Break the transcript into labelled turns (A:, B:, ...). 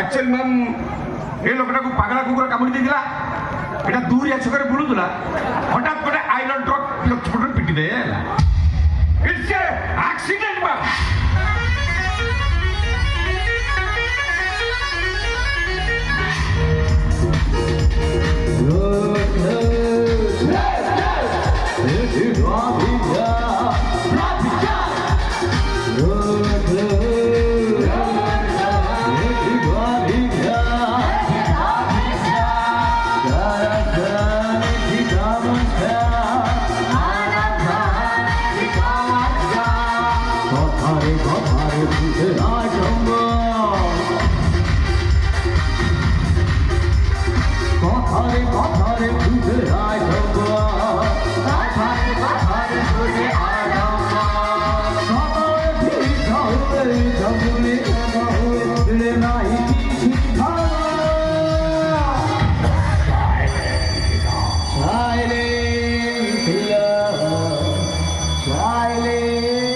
A: Actually ma'am ଏ ଲୋକଟାକୁ ପାଗଳା କୁକୁର କାମୁଡ଼ି ଦେଇଥିଲା। ଏଇଟା ଦୂରିଆ ଛକରେ ବୁଲୁଥିଲା, ହଠାତ୍ ଗୋଟେ ଆଇରନ୍ ଟ୍ରକ୍ ପଛପଟରେ ପିଟି ଦେଇ ହେଲା। It's a accident ma'am.
B: Silent love, silent